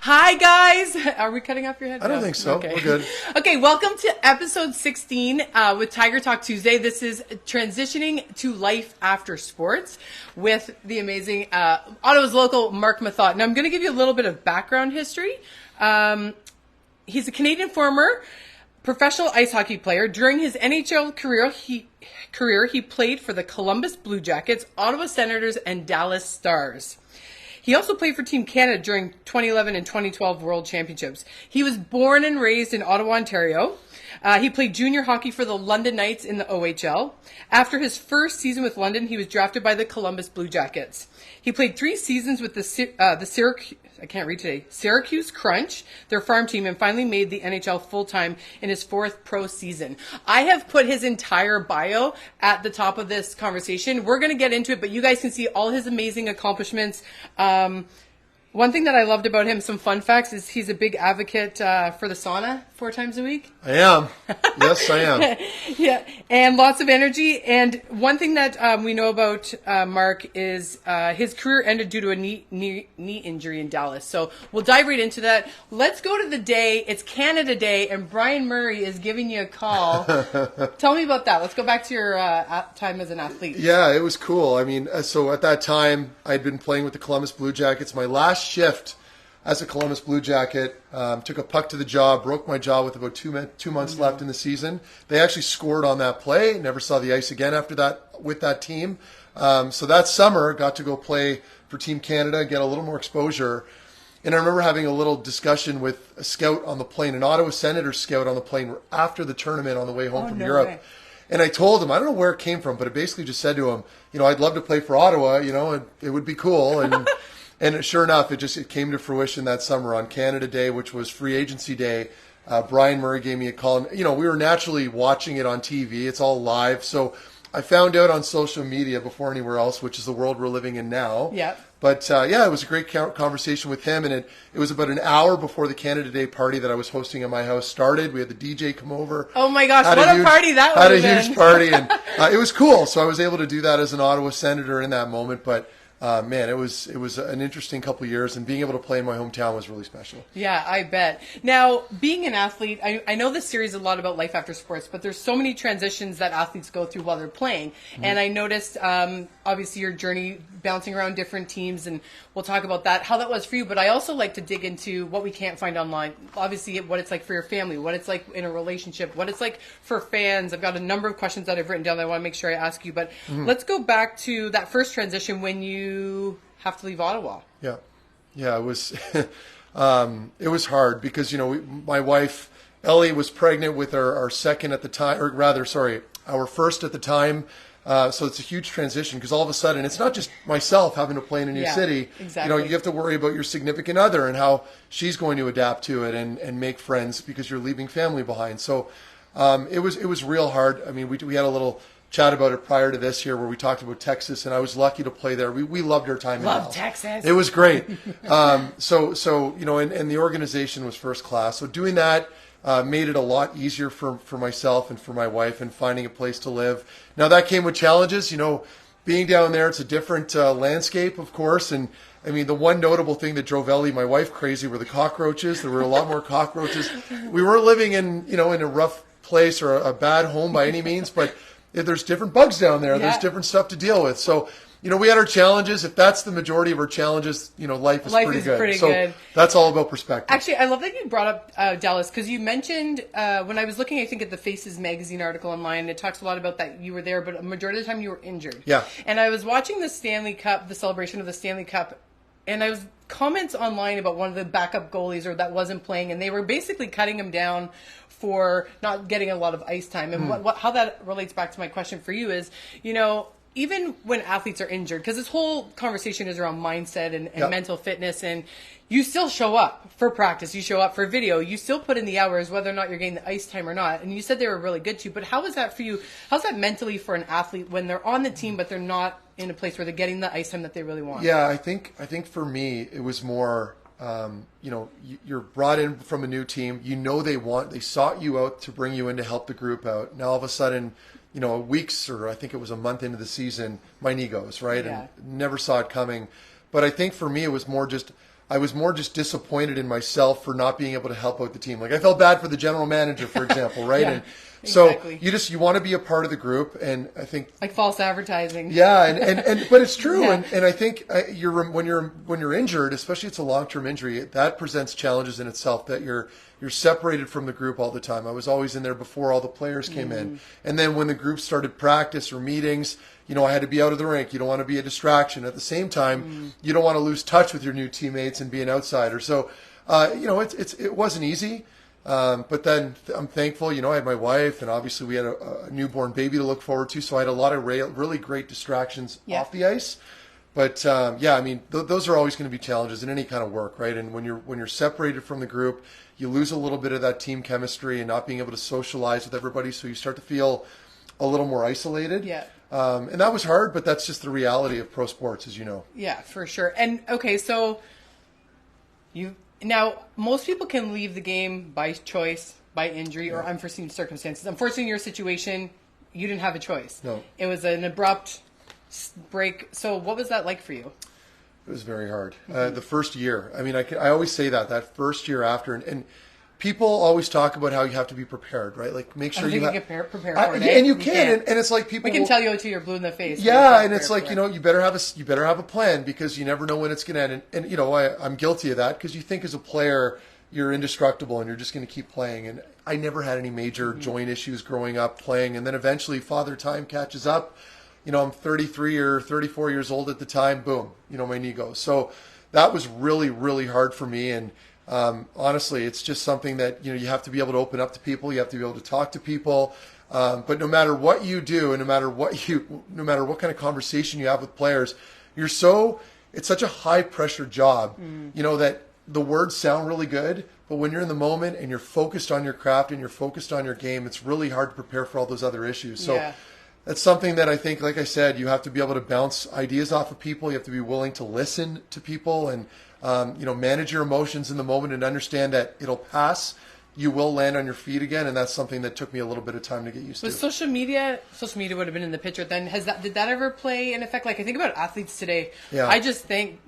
Hi, guys. Are we cutting off your head? I don't think so. Okay. We're good. Okay, welcome to episode 16 with Tiger Talk Tuesday. This is transitioning to life after sports with the amazing Ottawa's local Marc Methot. Now, I'm going to give you a little bit of background history. He's a Canadian former professional ice hockey player. During his NHL career, he played for the Columbus Blue Jackets, Ottawa Senators, and Dallas Stars. He also played for Team Canada during 2011 and 2012 World Championships. He was born and raised in Ottawa, Ontario. He played junior hockey for the London Knights in the OHL. After his first season with London, he was drafted by the Columbus Blue Jackets. He played 3 seasons with the Syracuse Crunch, their farm team, and finally made the NHL full-time in his 4th pro season. I have put his entire bio at the top of this conversation. We're going to get into it, but you guys can see all his amazing accomplishments. One thing that I loved about him, some fun facts, is he's a big advocate for the sauna 4 times a week. I am. Yes, I am. Yeah, and lots of energy. And one thing that we know about Marc is his career ended due to a knee injury in Dallas. So we'll dive right into that. Let's go to the day. It's Canada Day, and Brian Murray is giving you a call. Tell me about that. Let's go back to your time as an athlete. Yeah, it was cool. I mean, so at that time, I'd been playing with the Columbus Blue Jackets. My last shift as a Columbus Blue Jacket, took a puck to the jaw, broke my jaw with about 2 months left in the season. They actually scored on that play. Never saw the ice again after that with that team. So that summer, got to go play for Team Canada, get a little more exposure. And I remember having a little discussion with a scout on the plane, an Ottawa Senators scout on the plane after the tournament on the way home from Europe. Way. And I told him, I don't know where it came from, but it basically just said to him, I'd love to play for Ottawa, it would be cool. And and sure enough, it came to fruition that summer on Canada Day, which was free agency day. Brian Murray gave me a call. And, we were naturally watching it on TV. It's all live. So I found out on social media before anywhere else, which is the world we're living in now. Yeah. But, it was a great conversation with him. And it was about an hour before the Canada Day party that I was hosting at my house started. We had the DJ come over. Oh, my gosh. What a party that was. Had a huge party. And it was cool. So I was able to do that as an Ottawa Senator in that moment. But man, it was an interesting couple of years, and being able to play in my hometown was really special. Yeah, I bet. Now, being an athlete, I know this series is a lot about life after sports, but there's so many transitions that athletes go through while they're playing. Mm-hmm. And I noticed, obviously, your journey bouncing around different teams, and we'll talk about that, how that was for you. But I also like to dig into what we can't find online. Obviously, what it's like for your family, what it's like in a relationship, what it's like for fans. I've got a number of questions that I've written down that I want to make sure I ask you. But let's go back to that first transition when you have to leave Ottawa. Yeah, it was it was hard because my wife Ellie was pregnant with our second at the time, or rather, sorry, our first at the time. So it's a huge transition because all of a sudden it's not just myself having to play in a new city. Exactly. You have to worry about your significant other and how she's going to adapt to it and make friends because you're leaving family behind. So it was real hard. I mean, we had a little chat about it prior to this here where we talked about Texas, and I was lucky to play there. We loved our time in Dallas. Texas. It was great. So and the organization was first class. So doing that made it a lot easier for myself and for my wife and finding a place to live. Now that came with challenges. Being down there, it's a different landscape, of course. And I mean, the one notable thing that drove Ellie, my wife, crazy were the cockroaches. There were a lot more cockroaches. We weren't living in in a rough place or a bad home by any means, but there's different bugs down there. Yeah. There's different stuff to deal with. So, we had our challenges. If that's the majority of our challenges, life is pretty good. So that's all about perspective. Actually, I love that you brought up Dallas because you mentioned when I was looking, I think, at the Faces magazine article online, it talks a lot about that you were there, but a majority of the time you were injured. Yeah. And I was watching the Stanley Cup, the celebration of the Stanley Cup, and I was comments online about one of the backup goalies or that wasn't playing, and they were basically cutting him down for not getting a lot of ice time. And how that relates back to my question for you is, even when athletes are injured, because this whole conversation is around mindset and mental fitness, and you still show up for practice, you show up for video, you still put in the hours, whether or not you're getting the ice time or not. And you said they were really good to you, but how is that for you? How's that mentally for an athlete when they're on the team, but they're not in a place where they're getting the ice time that they really want? Yeah, I think for me, it was more, you're brought in from a new team. They sought you out to bring you in to help the group out. Now all of a sudden, weeks or I think it was a month into the season, my knee goes, right? Yeah. And never saw it coming. But I think for me, it was more just I was more just disappointed in myself for not being able to help out the team. Like I felt bad for the general manager, for example, right? Yeah, and so exactly. you want to be a part of the group, and I think like false advertising. yeah, and but it's true, Yeah. and I think when you're injured, especially it's a long-term injury, that presents challenges in itself. That you're separated from the group all the time. I was always in there before all the players came in, and then when the group started practice or meetings, I had to be out of the rink. You don't want to be a distraction. At the same time, you don't want to lose touch with your new teammates and be an outsider. So, it wasn't easy. But then I'm thankful, I had my wife, and obviously we had a newborn baby to look forward to. So I had a lot of really great distractions off the ice. But those are always going to be challenges in any kind of work, right? And when you're separated from the group, you lose a little bit of that team chemistry and not being able to socialize with everybody. So you start to feel a little more isolated. Yeah. And that was hard, but that's just the reality of pro sports, as you know. Yeah, for sure. And okay, so now most people can leave the game by choice, by injury, or unforeseen circumstances. Unfortunately, in your situation, you didn't have a choice. No. It was an abrupt break. So what was that like for you? It was very hard. The first year. I mean, I always say that first year after, and people always talk about how you have to be prepared, right? Like make sure you can prepare for it. and you can, and it's like people. We can tell you until you're blue in the face. Yeah, and it's like you better have a plan because you never know when it's going to end. And I'm guilty of that because you think as a player you're indestructible and you're just going to keep playing. And I never had any major joint issues growing up playing, and then eventually Father Time catches up. I'm 33 or 34 years old at the time. Boom, my knee goes. So that was really, really hard for me. And honestly, it's just something that, you have to be able to open up to people. You have to be able to talk to people. But no matter what you do and no matter what kind of conversation you have with players, it's such a high pressure job, that the words sound really good, but when you're in the moment and you're focused on your craft and you're focused on your game, it's really hard to prepare for all those other issues. So that's something that I think, like I said, you have to be able to bounce ideas off of people. You have to be willing to listen to people and, manage your emotions in the moment and understand that it'll pass. You will land on your feet again, and that's something that took me a little bit of time to get used to. But social media would have been in the picture then. Did that ever play an effect? Like I think about athletes today. Yeah. I just think,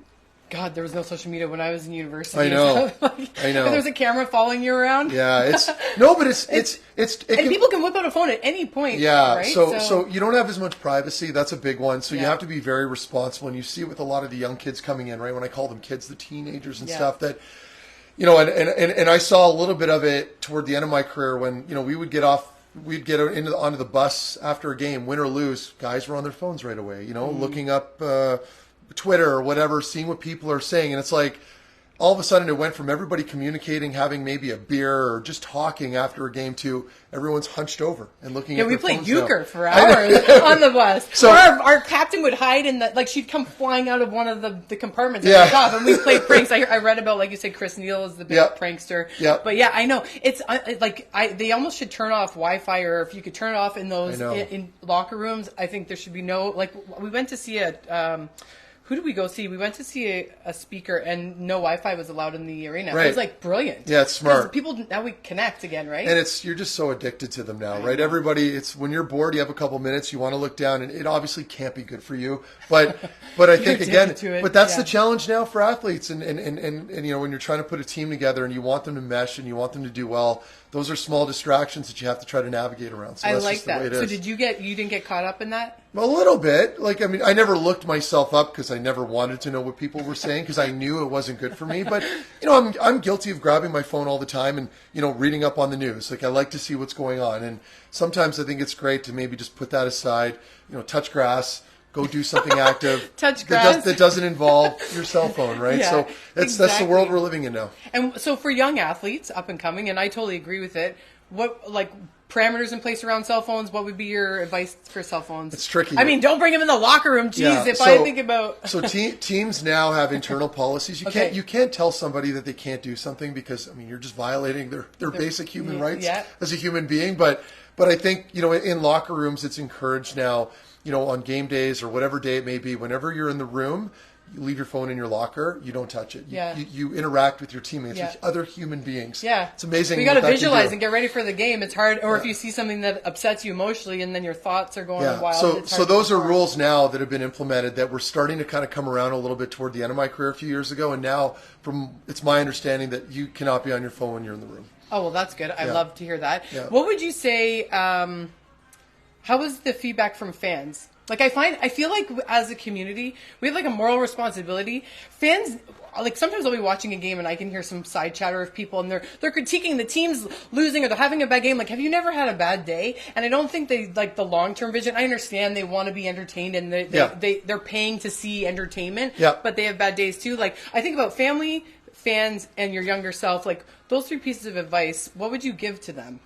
God, there was no social media when I was in university. I know. If there was a camera following you around. Yeah, and people can whip out a phone at any point. Yeah, right? So you don't have as much privacy. That's a big one. So you have to be very responsible, and you see it with a lot of the young kids coming in, right? When I call them kids, the teenagers and stuff that. And I saw a little bit of it toward the end of my career when, we'd get onto the bus after a game, win or lose. Guys were on their phones right away, looking up Twitter or whatever, seeing what people are saying. And it's like, all of a sudden it went from everybody communicating, having maybe a beer or just talking after a game to everyone's hunched over and looking at their phones. Yeah, we played euchre for hours on the bus. So our captain would hide in she'd come flying out of one of the compartments at the top, and we played pranks. I read about, like you said, Chris Neal is the big prankster. Yeah. But yeah, I know. It's they almost should turn off Wi-Fi, or if you could turn it off in those in locker rooms, I think there should be no, we went to see who did we go see? We went to see a speaker, and no Wi-Fi was allowed in the arena. Right. It was brilliant. Yeah, it's smart. People, now we connect again, right? And you're just so addicted to them now, right? Everybody, it's when you're bored, you have a couple minutes, you want to look down, and it obviously can't be good for you. But I think again, but that's the challenge now for athletes, and when you're trying to put a team together and you want them to mesh and you want them to do well, those are small distractions that you have to try to navigate around. So that's just the way it is. So you didn't get caught up in that? A little bit. I never looked myself up because I never wanted to know what people were saying because I knew it wasn't good for me. But, I'm guilty of grabbing my phone all the time and, reading up on the news. I like to see what's going on. And sometimes I think it's great to maybe just put that aside, touch grass, go do something active. Touch grass. That doesn't involve your cell phone, right? Yeah, so that's the world we're living in now. And so for young athletes up and coming, and I totally agree with it, what, parameters in place around cell phones, what would be your advice for cell phones? It's tricky. I mean, don't bring them in the locker room. Jeez, I think about... So teams now have internal policies. You can't tell somebody that they can't do something because, you're just violating their basic human rights as a human being. But I think, in locker rooms, it's encouraged now, on game days or whatever day it may be, whenever you're in the room, you leave your phone in your locker, you don't touch it. Yeah. You interact with your teammates, Yeah. with other human beings. Yeah. It's amazing. We got to what that can visualize do. and get ready for the game. It's hard, or if you see something that upsets you emotionally and then your thoughts are going wild. So, it's hard to those are perform. rules now that have been implemented that were starting to kind of come around a little bit toward the end of my career a few years ago. And now, it's my understanding that you cannot be on your phone when you're in the room. Oh, well, that's good. I love to hear that. Yeah. What would you say, how was the feedback from fans? Like, I feel like as a community, we have like a moral responsibility. Fans, like sometimes I'll be watching a game and I can hear some side chatter of people and they're critiquing the team's losing or they're having a bad game. Like, have you never had a bad day? And I don't think they like the long-term vision. I understand they want to be entertained and they're paying to see entertainment, but they have bad days too. Like, I think about family, fans, and your younger self. Like, those three pieces of advice, what would you give to them?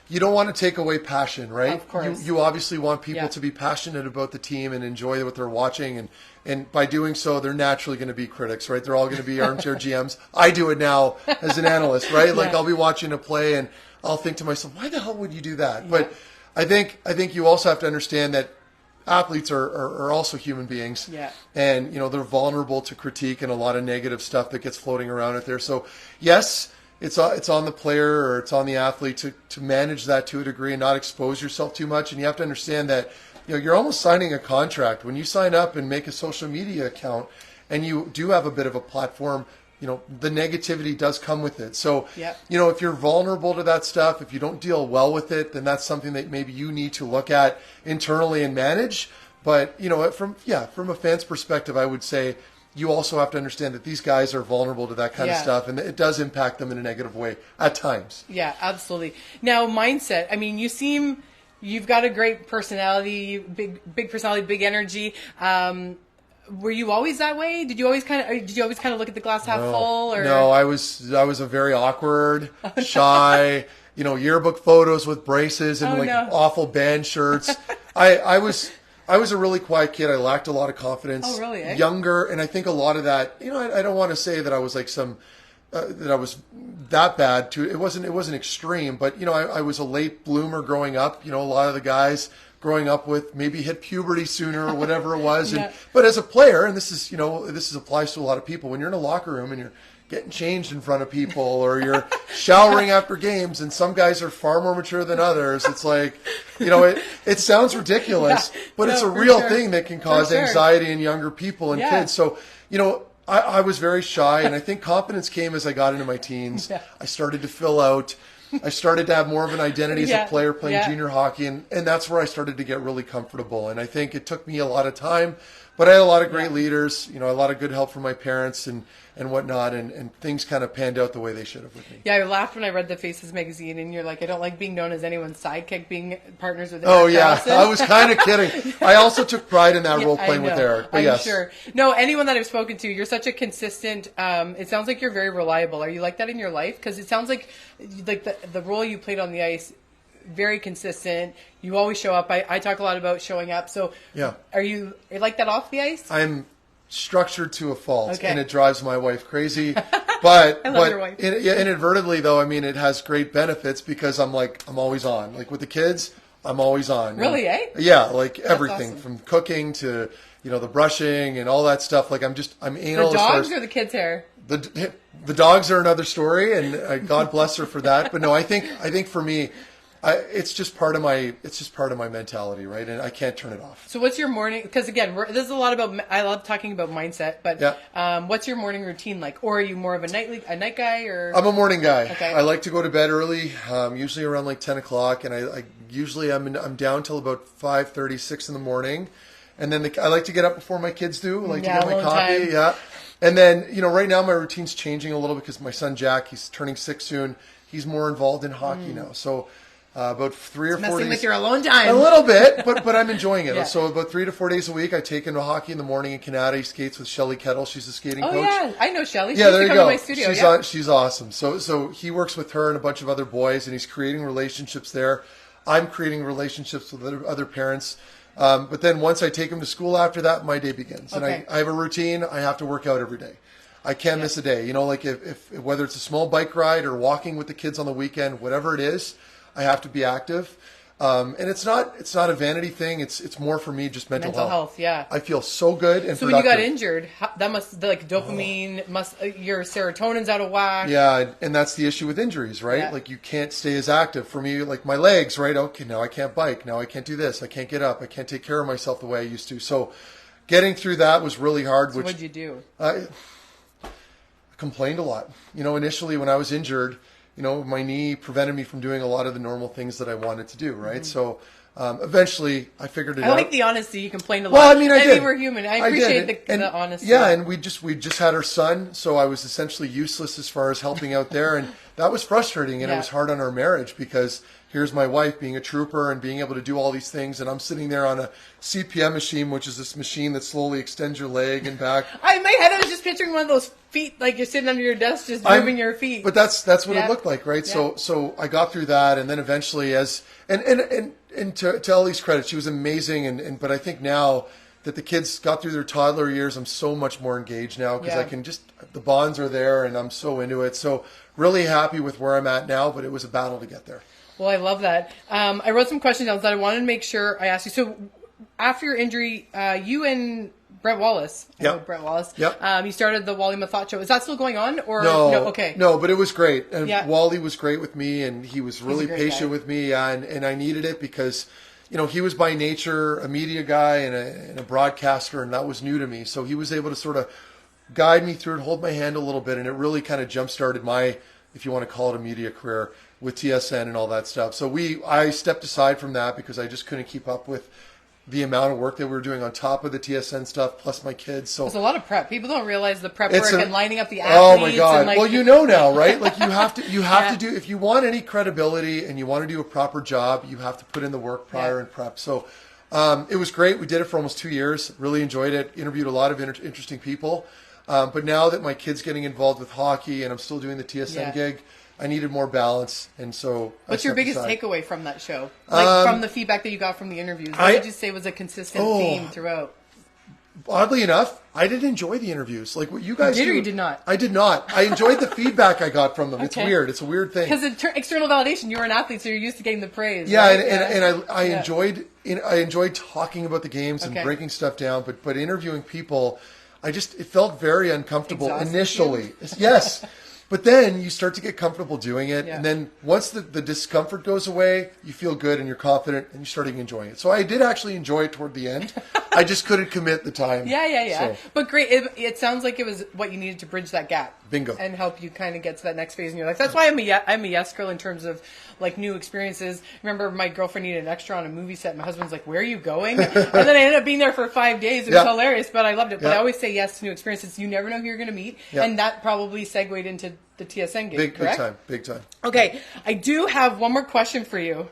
You don't want to take away passion, right? Of course. You obviously want people to be passionate about the team and enjoy what they're watching. And by doing so, they're naturally going to be critics, right? They're all going to be armchair GMs. I do it now as an analyst, right? Like, I'll be watching a play and I'll think to myself, why the hell would you do that? But I think you also have to understand that athletes are also human beings. Yeah. And, they're vulnerable to critique and a lot of negative stuff that gets floating around out there. So, yes, it's on the player or it's on the athlete to manage that to a degree and not expose yourself too much. And you have to understand that you're almost signing a contract when you sign up and make a social media account, and you do have a bit of a platform. The negativity does come with it. So if you're vulnerable to that stuff, if you don't deal well with it, then that's something that maybe you need to look at internally and manage. But from a fan's perspective, I would say, you also have to understand that these guys are vulnerable to that kind of stuff, and it does impact them in a negative way at times. Yeah, absolutely. Now, mindset. I mean, you've got a great personality, big personality, big energy. Were you always that way? Did you always kind of look at the glass half full? Or? No, I was a very awkward, shy. Yearbook photos with braces and awful band shirts. I was a really quiet kid. I lacked a lot of confidence. Oh, really? Younger, and I think a lot of that. I don't want to say that I was like that I was that bad. It wasn't extreme, but I was a late bloomer growing up. A lot of the guys growing up with maybe hit puberty sooner or whatever it was. But as a player, and this applies to a lot of people. When you're in a locker room and you're getting changed in front of people or you're showering after games, and some guys are far more mature than others, it's like, it sounds ridiculous, but it's a real thing that can cause anxiety in younger people and kids. So, I was very shy, and I think confidence came as I got into my teens. I started to fill out. I started to have more of an identity as a player playing junior hockey, and that's where I started to get really comfortable. And I think it took me a lot of time, but I had a lot of great leaders, a lot of good help from my parents and whatnot, and things kind of panned out the way they should have with me. Yeah, I laughed when I read the Faces magazine, and you're like, I don't like being known as anyone's sidekick, being partners with Eric Carlson. I was kind of kidding. I also took pride in that role playing with Eric. But I'm sure. No, anyone that I've spoken to, you're such a consistent, it sounds like you're very reliable. Are you like that in your life? Because it sounds like the role you played on the ice, very consistent. You always show up. I talk a lot about showing up. So are you like that off the ice? I'm structured to a fault, and it drives my wife crazy. But I love your wife. Inadvertently, though, I mean, it has great benefits because I'm always on. Like with the kids, I'm always on. Really, Yeah, like everything awesome. From cooking to the brushing and all that stuff. Like I'm anal. The dogs or the kids' hair? The dogs are another story, and God bless her for that. But no, I think for me, it's just part of my mentality, right? And I can't turn it off. So what's your morning? Because again, this is a lot about. I love talking about mindset, but what's your morning routine like? Or are you more of a night guy? Or I'm a morning guy. Okay. I like to go to bed early, usually around like 10 o'clock, and I usually I'm down till about 5:30, 6 in the morning, and then I like to get up before my kids do. I like to get my coffee. Time. And then right now my routine's changing a little because my son Jack, he's turning 6 soon. He's more involved in hockey now, so. About 3 or 4 days. Messing with your alone time. A little bit, but I'm enjoying it. So about 3 to 4 days a week, I take him to hockey in the morning in Canada. He skates with Shelly Kettle. She's a skating coach. Oh yeah, I know Shelly. Yeah, there you go. To my studio. She's awesome. So he works with her and a bunch of other boys, and he's creating relationships there. I'm creating relationships with other parents. But then once I take him to school after that, my day begins. And I have a routine. I have to work out every day. I can't miss a day. Like if whether it's a small bike ride or walking with the kids on the weekend, whatever it is, I have to be active. And it's not a vanity thing. It's more for me just mental health. Yeah. I feel so good and so productive. When you got injured, that must like dopamine your serotonin's out of whack. Yeah, and that's the issue with injuries, right? Yeah. Like you can't stay as active. For me, like my legs, right? Okay, now I can't bike. Now I can't do this. I can't get up. I can't take care of myself the way I used to. So getting through that was really hard. So what'd you do? I complained a lot. Initially when I was injured, my knee prevented me from doing a lot of the normal things that I wanted to do, right? So eventually I figured it out. I like the honesty. You complained a lot. Well, I mean, I did. We're human. I appreciate the honesty. Yeah, and we just had our son, so I was essentially useless as far as helping out there, and that was frustrating, and it was hard on our marriage because here's my wife being a trooper and being able to do all these things, and I'm sitting there on a CPM machine, which is this machine that slowly extends your leg and back. In my head, I was just picturing one of those feet, like you're sitting under your desk, just moving your feet. But that's what it looked like, right? Yeah. So I got through that, and then eventually, and to Ellie's credit, she was amazing, but I think now that the kids got through their toddler years, I'm so much more engaged now because I can the bonds are there, and I'm so into it. So really happy with where I'm at now, but it was a battle to get there. Well, I love that. I wrote some questions down that I wanted to make sure I asked you. So after your injury, you and Brett Wallace. Brett Wallace. Yep. You started the Wally Methot show. Is that still going on? Or no? Okay. No, but it was great. And Wally was great with me, and he was really patient with me, and I needed it because, he was by nature a media guy and a broadcaster, and that was new to me. So he was able to sort of guide me through it, hold my hand a little bit, and it really kind of jump-started my, if you want to call it a media career, with TSN and all that stuff. So I stepped aside from that because I just couldn't keep up with the amount of work that we were doing on top of the TSN stuff, plus my kids. So there's a lot of prep. People don't realize the prep work and lining up the athletes. Oh my God! And well, now, right? Like you have to do, if you want any credibility and you want to do a proper job, you have to put in the work prior and prep. So it was great. We did it for almost 2 years. Really enjoyed it. Interviewed a lot of interesting people. But now that my kid's getting involved with hockey and I'm still doing the TSN gig, I needed more balance, and so. What's your biggest takeaway from that show? Like from the feedback that you got from the interviews, what would you say was a consistent theme throughout? Oddly enough, I did enjoy the interviews. Like what you guys did, or you did not? I did not. I enjoyed the feedback I got from them. Okay. It's weird. It's a weird thing. Because external validation, you were an athlete, so you're used to getting the praise. Yeah, right? and I enjoyed talking about the games and breaking stuff down, but interviewing people, it felt very uncomfortable initially. Yes. But then you start to get comfortable doing it, and then once the discomfort goes away, you feel good and you're confident, and you're starting enjoying it. So I did actually enjoy it toward the end. I just couldn't commit the time. Yeah. So. But great. It sounds like it was what you needed to bridge that gap. Bingo. And help you kind of get to that next phase in your life. That's why I'm a yes girl in terms of like new experiences. Remember, my girlfriend needed an extra on a movie set. My husband's like, "Where are you going?" And then I ended up being there for 5 days. It was hilarious, but I loved it. But I always say yes to new experiences. You never know who you're going to meet, and that probably segued into the TSN gig. Correct? Big time. Okay, I do have one more question for you,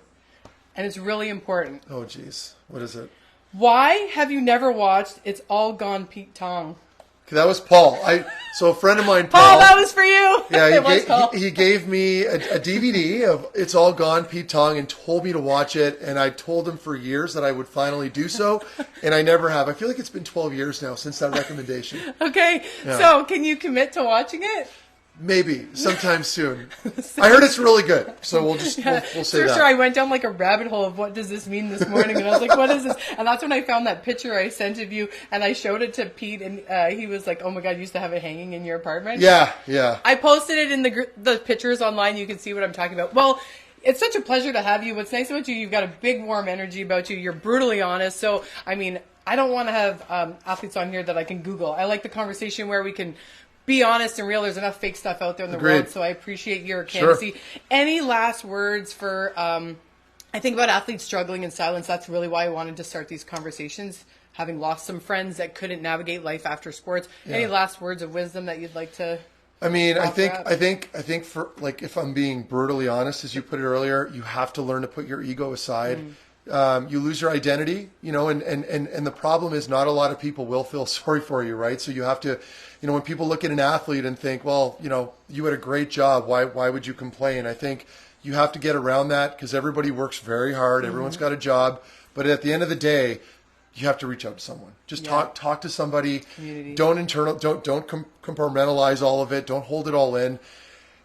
and it's really important. Oh, geez, what is it? Why have you never watched It's All Gone Pete Tong? That was Paul. So a friend of mine, Paul, that was for you. Yeah, he gave me a DVD of It's All Gone Pete Tong and told me to watch it, and I told him for years that I would finally do so, and I never have. I feel like it's been 12 years now since that recommendation. Okay, so can you commit to watching it? Maybe sometime soon. I heard it's really good, so we'll say that. Sure. I went down like a rabbit hole of what does this mean this morning, and I was like, "What is this?" And that's when I found that picture I sent of you, and I showed it to Pete, and he was like, "Oh my God, you used to have it hanging in your apartment." Yeah. I posted it in the pictures online. You can see what I'm talking about. Well, it's such a pleasure to have you. What's nice about you, you've got a big, warm energy about you. You're brutally honest. So, I mean, I don't want to have athletes on here that I can Google. I like the conversation where we can be honest and real. There's enough fake stuff out there in the world, so I appreciate your candidacy. Sure. Any last words for, I think about athletes struggling in silence. That's really why I wanted to start these conversations, having lost some friends that couldn't navigate life after sports. Yeah. Any last words of wisdom that you'd like to I mean, I think for, like, if I'm being brutally honest, as you put it earlier, you have to learn to put your ego aside. You lose your identity, and the problem is not a lot of people will feel sorry for you, right? So you have to, when people look at an athlete and think, well, you had a great job, why would you complain? I think you have to get around that because everybody works very hard. Everyone's got a job, but at the end of the day, you have to reach out to someone. Just talk to somebody. Community. Don't compartmentalize all of it. Don't hold it all in.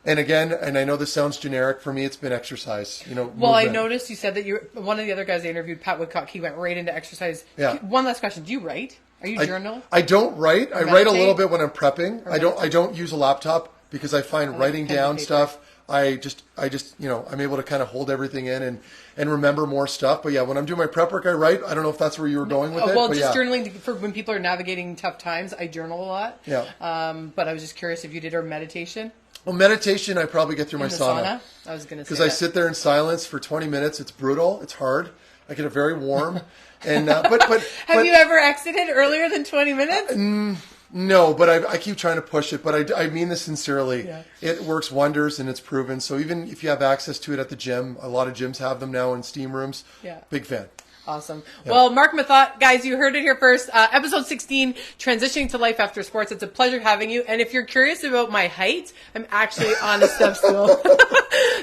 And again, and I know this sounds generic, for me it's been exercise. Well, I movement. noticed you said that one of the other guys I interviewed, Pat Woodcock, he went right into exercise. Yeah. One last question. Do you write? Are you journal? I don't write. I write a meditate? little bit when I'm prepping. I don't use a laptop because I find writing pen and down paper. stuff, I just I'm able to kind of hold everything in and remember more stuff. But yeah, when I'm doing my prep work, I write. I don't know if that's where you were going with it. Well, but just yeah. journaling for when people are navigating tough times. I journal a lot. Yeah. But I was just curious if you did our meditation. Well, meditation, I probably get through my In the sauna? sauna. I was going to say Because I sit there in silence for 20 minutes. It's brutal. It's hard. I get it very warm. And but Have you ever exited earlier than 20 minutes? No, but I keep trying to push it. But I mean this sincerely. Yeah. It works wonders and it's proven. So even if you have access to it at the gym, a lot of gyms have them now in steam rooms. Yeah. Big fan. Awesome. Yeah. Well, Marc Methot, guys, you heard it here first. Episode 16, Transitioning to Life After Sports. It's a pleasure having you. And if you're curious about my height, I'm actually on a step stool.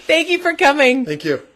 Thank you for coming. Thank you.